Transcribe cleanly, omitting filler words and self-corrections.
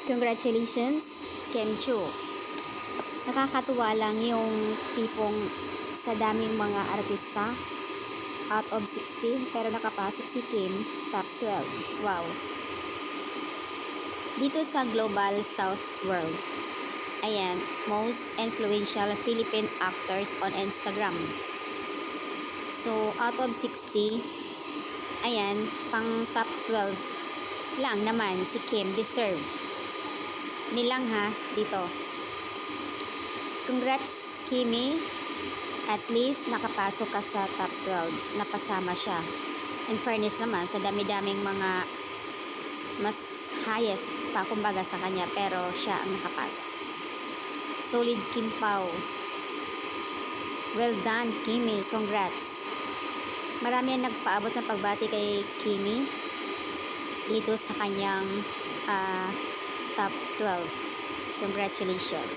Congratulations, Kim Chu. Nakakatuwa lang yung tipong sa daming mga artista, out of 60, pero nakapasok si Kim, top 12. Wow. Dito sa Global South World, ayan, most influential Philippine actors on Instagram. So, out of 60, ayan, pang top 12 lang naman si Kim deserve. Nilang ha, dito. Congrats, Kimi. At least nakapasok ka sa top 12. Napasama siya. In fairness naman, sa dami-daming mga mas highest pa kumbaga sa kanya, pero siya ang nakapasok. Solid Kim Pao. Well done, Kimi. Congrats. Marami ang nagpaabot ng pagbati kay Kimi dito sa kanyang top 12. Congratulations.